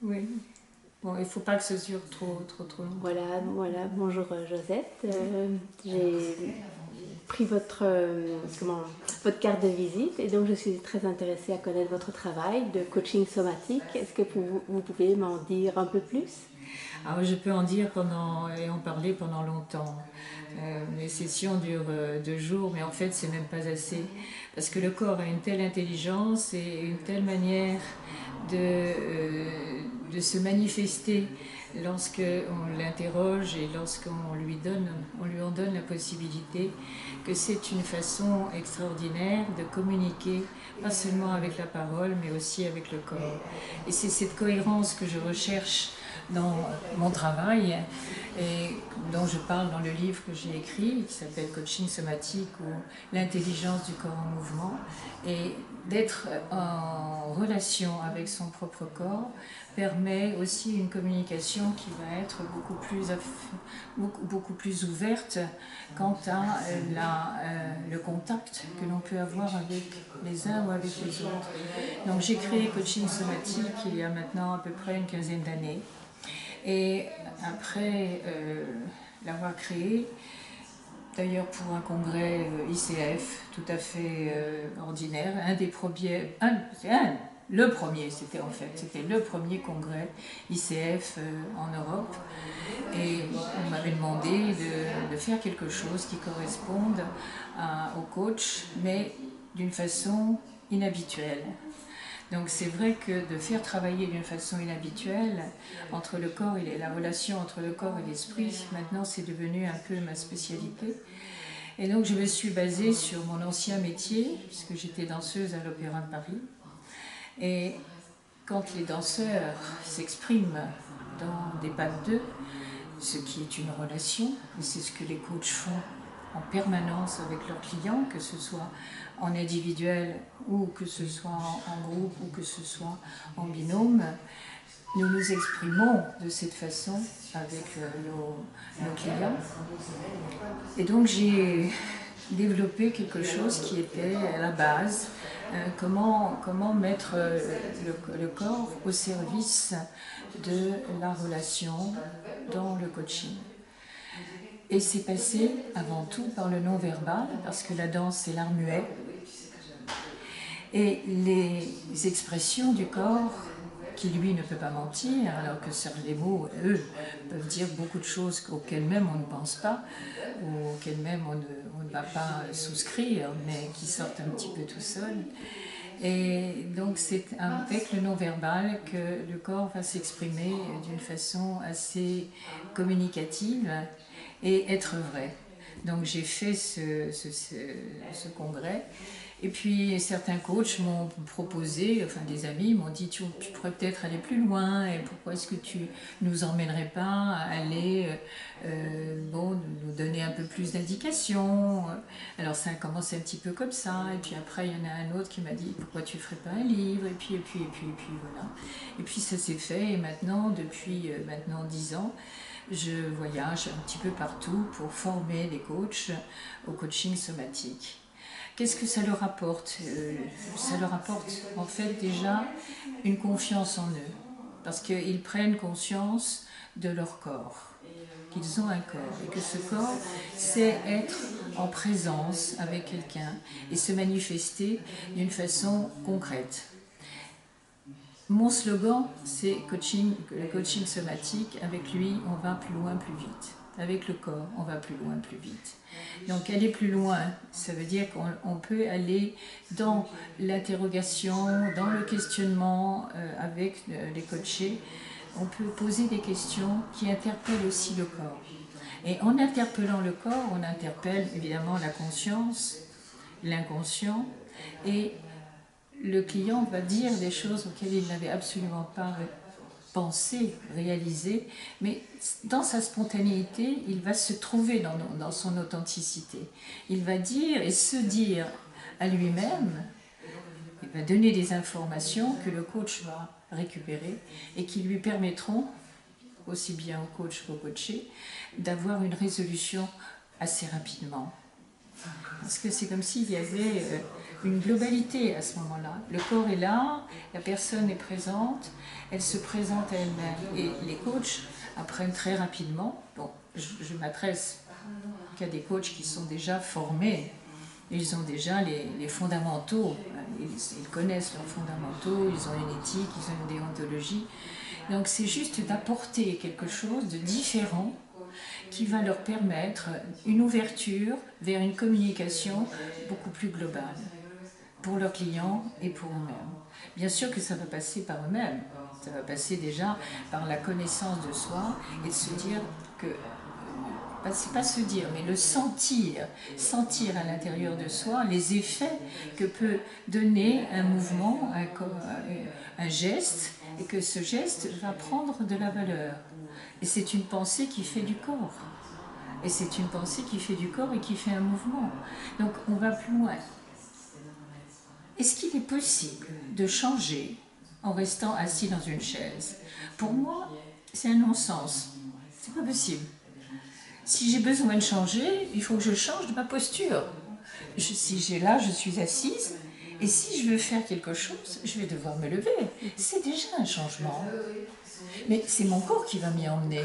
Oui. Bon, il ne faut pas que ce dure trop long. Voilà, bonjour Josette. J'ai pris votre carte de visite et donc je suis très intéressée à connaître votre travail de coaching somatique. Est-ce que vous pouvez m'en dire un peu plus? Alors, je peux en dire et en parler pendant longtemps. Les sessions durent 2 jours, mais en fait, c'est même pas assez. Parce que le corps a une telle intelligence et une telle manière de se manifester lorsque on l'interroge et lorsqu'on on lui en donne la possibilité, que c'est une façon extraordinaire de communiquer, pas seulement avec la parole, mais aussi avec le corps. Et c'est cette cohérence que je recherche dans mon travail et dont je parle dans le livre que j'ai écrit qui s'appelle Coaching somatique ou l'intelligence du corps en mouvement, et d'être en relation avec son propre corps permet aussi une communication qui va être beaucoup plus ouverte quant à le contact que l'on peut avoir avec les uns ou avec les autres. Donc j'ai créé Coaching somatique il y a maintenant à peu près une quinzaine d'années. Et après l'avoir créé, d'ailleurs pour un congrès ICF tout à fait ordinaire, le premier, c'était le premier congrès ICF en Europe. Et on m'avait demandé de faire quelque chose qui corresponde au coach, mais d'une façon inhabituelle. Donc c'est vrai que de faire travailler d'une façon inhabituelle entre le corps et la relation entre le corps et l'esprit, maintenant c'est devenu un peu ma spécialité. Et donc je me suis basée sur mon ancien métier, puisque j'étais danseuse à l'Opéra de Paris. Et quand les danseurs s'expriment dans des pas de deux, ce qui est une relation, et c'est ce que les coachs font en permanence avec leurs clients, que ce soit en individuel ou que ce soit en groupe ou que ce soit en binôme, nous nous exprimons de cette façon avec nos clients. Et donc j'ai développé quelque chose qui était à la base, comment mettre le corps au service de la relation dans le coaching. Et c'est passé avant tout par le non-verbal, parce que la danse c'est l'art muet. Et les expressions du corps, qui lui ne peut pas mentir, alors que les mots, eux, peuvent dire beaucoup de choses auxquelles même on ne pense pas, ou auxquelles même on ne va pas souscrire, mais qui sortent un petit peu tout seul. Et donc c'est avec le non-verbal que le corps va s'exprimer d'une façon assez communicative et être vrai. Donc j'ai fait ce congrès. Et puis certains coachs m'ont proposé, enfin des amis m'ont dit tu pourrais peut-être aller plus loin, et pourquoi est-ce que tu nous emmènerais pas à aller nous donner un peu plus d'indications. Alors ça a commencé un petit peu comme ça, et puis après il y en a un autre qui m'a dit pourquoi tu ferais pas un livre, et puis voilà. Et puis ça s'est fait, et maintenant depuis maintenant 10 ans, je voyage un petit peu partout pour former les coachs au coaching somatique. Qu'est-ce que ça leur apporte Ça leur apporte en fait déjà une confiance en eux, parce qu'ils prennent conscience de leur corps, qu'ils ont un corps, et que ce corps sait être en présence avec quelqu'un et se manifester d'une façon concrète. Mon slogan, c'est le coaching somatique. Avec lui, on va plus loin, plus vite. Avec le corps, on va plus loin, plus vite. Donc aller plus loin, ça veut dire qu'on peut aller dans l'interrogation, dans le questionnement avec les coachés. On peut poser des questions qui interpellent aussi le corps. Et en interpellant le corps, on interpelle évidemment la conscience, l'inconscient, et le client va dire des choses auxquelles il n'avait absolument pas pensé, réalisé, mais dans sa spontanéité, il va se trouver dans son authenticité. Il va dire et se dire à lui-même, il va donner des informations que le coach va récupérer et qui lui permettront, aussi bien au coach qu'au coaché, d'avoir une résolution assez rapidement. Parce que c'est comme s'il y avait une globalité à ce moment-là. Le corps est là, la personne est présente, elle se présente à elle-même. Et les coachs apprennent très rapidement. Bon, je m'adresse qu'à des coachs qui sont déjà formés. Ils ont déjà les fondamentaux. Ils connaissent leurs fondamentaux, ils ont une éthique, ils ont une déontologie. Donc c'est juste d'apporter quelque chose de différent qui va leur permettre une ouverture vers une communication beaucoup plus globale pour leurs clients et pour eux-mêmes. Bien sûr que ça va passer par eux-mêmes, ça va passer déjà par la connaissance de soi et de se dire que, c'est pas se dire, mais le sentir à l'intérieur de soi les effets que peut donner un mouvement, un geste, et que ce geste va prendre de la valeur. Et c'est une pensée qui fait du corps. Et c'est une pensée qui fait du corps et qui fait un mouvement. Donc on va plus loin. Est-ce qu'il est possible de changer en restant assis dans une chaise? Pour moi, c'est un non-sens. C'est pas possible. Si j'ai besoin de changer, il faut que je change de ma posture. Si j'ai là, je suis assise, et si je veux faire quelque chose, je vais devoir me lever. C'est déjà un changement. Mais c'est mon corps qui va m'y emmener.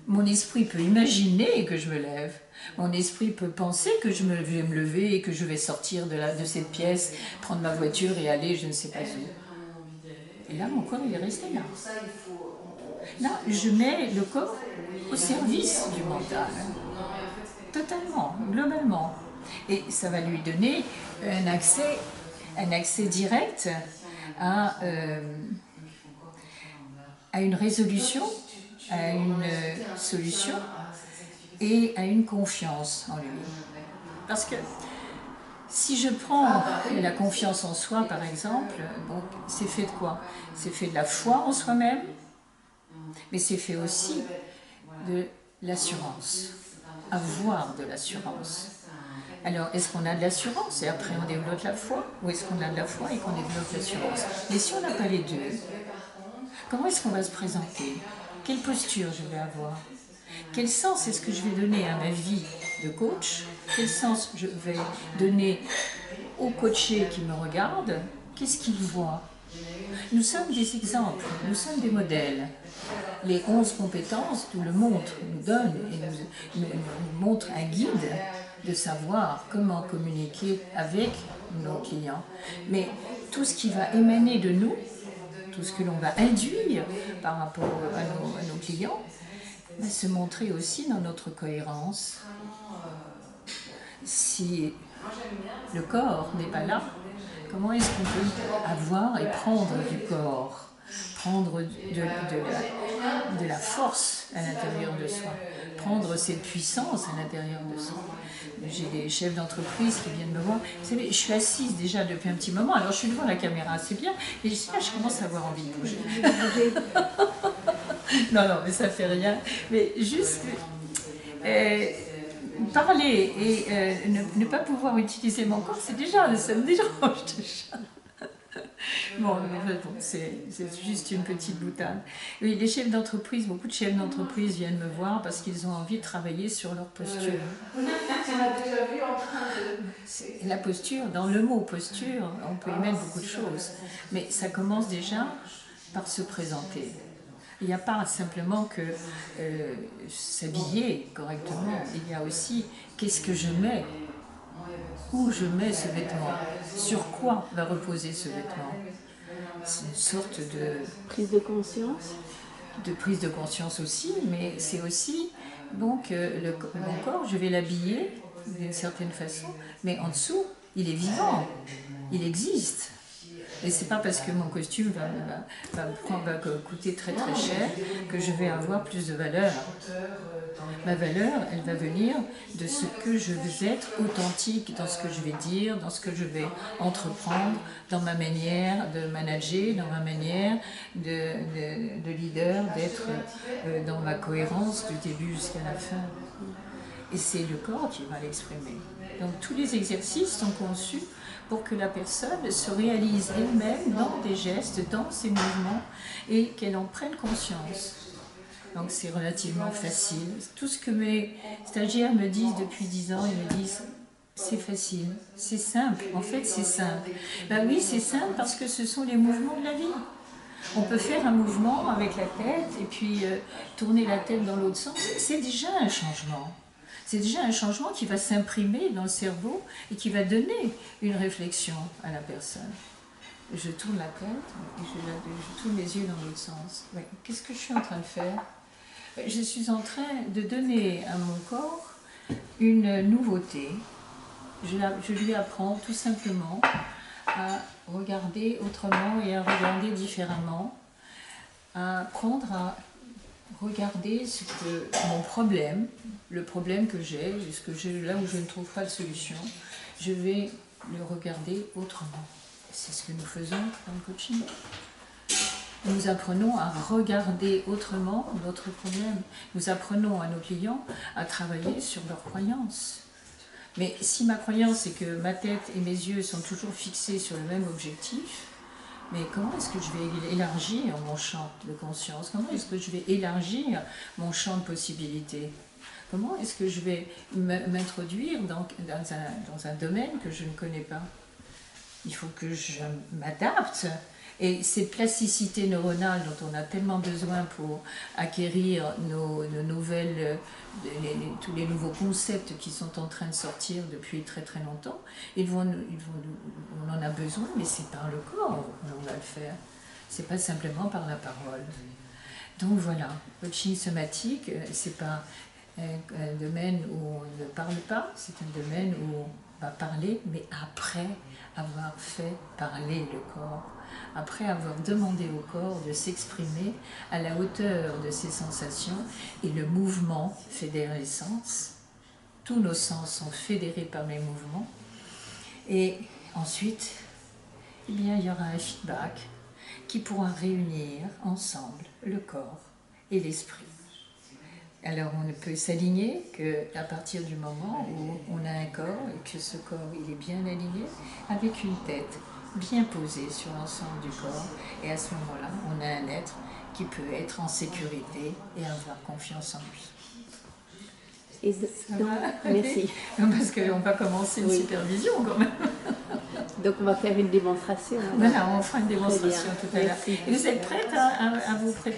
Mon esprit peut imaginer que je me lève. Mon esprit peut penser que je vais me lever et que je vais sortir de cette pièce, prendre ma voiture et aller je ne sais pas où. Et là, mon corps, il est resté là. Là, je mets le corps au service du mental. Totalement, globalement. Et ça va lui donner un accès direct à une résolution, à une solution et à une confiance en lui. Parce que si je prends la confiance en soi, par exemple, bon, c'est fait de quoi? C'est fait de la foi en soi-même, mais c'est fait aussi de l'assurance, avoir de l'assurance. Alors, est-ce qu'on a de l'assurance et après on développe la foi? Ou est-ce qu'on a de la foi et qu'on développe l'assurance? Mais si on n'a pas les deux, comment est-ce qu'on va se présenter? Quelle posture je vais avoir? Quel sens est-ce que je vais donner à ma vie de coach? Quel sens je vais donner au coaché qui me regarde? Qu'est-ce qu'il voit? Nous sommes des exemples, nous sommes des modèles. Les 11 compétences nous le montrent, nous donnent et nous montrent un guide de savoir comment communiquer avec nos clients. Mais tout ce qui va émaner de nous, tout ce que l'on va induire par rapport à nos clients, va se montrer aussi dans notre cohérence. Si le corps n'est pas là, comment est-ce qu'on peut avoir et prendre du corps, prendre de la force à l'intérieur de soi, prendre cette puissance à l'intérieur de soi? J'ai des chefs d'entreprise qui viennent me voir. Vous savez, je suis assise déjà depuis un petit moment, alors je suis devant la caméra, c'est bien, mais là, je commence à avoir envie de bouger. Non, mais ça fait rien. Mais juste parler et ne pas pouvoir utiliser mon corps, ça me dérange déjà. Bon, c'est juste une petite boutade. Oui, les chefs d'entreprise, beaucoup de chefs d'entreprise viennent me voir parce qu'ils ont envie de travailler sur leur posture. La posture, dans le mot posture, on peut y mettre beaucoup de choses, mais ça commence déjà par se présenter. Il n'y a pas simplement que s'habiller correctement, il y a aussi qu'est-ce que je mets, où je mets ce vêtement, sur quoi va reposer ce vêtement. C'est une sorte de prise de conscience. De prise de conscience aussi, mais c'est aussi donc mon corps, je vais l'habiller d'une certaine façon, mais en dessous, il est vivant, il existe. Et c'est pas parce que mon costume va coûter très très cher que je vais avoir plus de valeur. Ma valeur, elle va venir de ce que je veux être authentique dans ce que je vais dire, dans ce que je vais entreprendre, dans ma manière de manager, dans ma manière de leader, d'être dans ma cohérence du début jusqu'à la fin. Et c'est le corps qui va l'exprimer. Donc tous les exercices sont conçus pour que la personne se réalise elle-même dans des gestes, dans ses mouvements, et qu'elle en prenne conscience. Donc c'est relativement facile. Tout ce que mes stagiaires me disent depuis 10 ans, ils me disent C'est facile, c'est simple, en fait c'est simple. Ben oui, c'est simple parce que ce sont les mouvements de la vie. On peut faire un mouvement avec la tête et puis tourner la tête dans l'autre sens, c'est déjà un changement. C'est déjà un changement qui va s'imprimer dans le cerveau et qui va donner une réflexion à la personne. Je tourne la tête et je tourne les yeux dans l'autre sens. Ouais. Qu'est-ce que je suis en train de faire? Je suis en train de donner à mon corps une nouveauté. Je lui apprends tout simplement à regarder autrement et à regarder différemment, à apprendre à regarder ce que mon problème, le problème que j'ai, là où je ne trouve pas de solution, je vais le regarder autrement. C'est ce que nous faisons dans le coaching. Nous apprenons à regarder autrement notre problème. Nous apprenons à nos clients à travailler sur leurs croyances. Mais si ma croyance est que ma tête et mes yeux sont toujours fixés sur le même objectif, mais comment est-ce que je vais élargir mon champ de conscience? Comment est-ce que je vais élargir mon champ de possibilités? Comment est-ce que je vais m'introduire dans un domaine que je ne connais pas? Il faut que je m'adapte. Et cette plasticité neuronale dont on a tellement besoin pour acquérir nos nouvelles, tous les nouveaux concepts qui sont en train de sortir depuis très très longtemps, on en a besoin, mais c'est par le corps qu'on va le faire. C'est pas simplement par la parole. Donc voilà, coaching somatique, c'est pas un domaine où on ne parle pas, c'est un domaine où on va parler, mais après avoir fait parler le corps. Après avoir demandé au corps de s'exprimer à la hauteur de ses sensations, et le mouvement fédère les sens. Tous nos sens sont fédérés par les mouvements. Et ensuite, eh bien, il y aura un feedback qui pourra réunir ensemble le corps et l'esprit. Alors on ne peut s'aligner qu'à partir du moment où on a un corps et que ce corps il est bien aligné avec une tête bien posée sur l'ensemble du corps, et à ce moment-là on a un être qui peut être en sécurité et avoir confiance en lui. Et donc, merci. Parce qu'on va commencer une supervision quand même. Donc on va faire une démonstration. Voilà, on fera une démonstration tout à l'heure. Et vous êtes prête à vous préparer?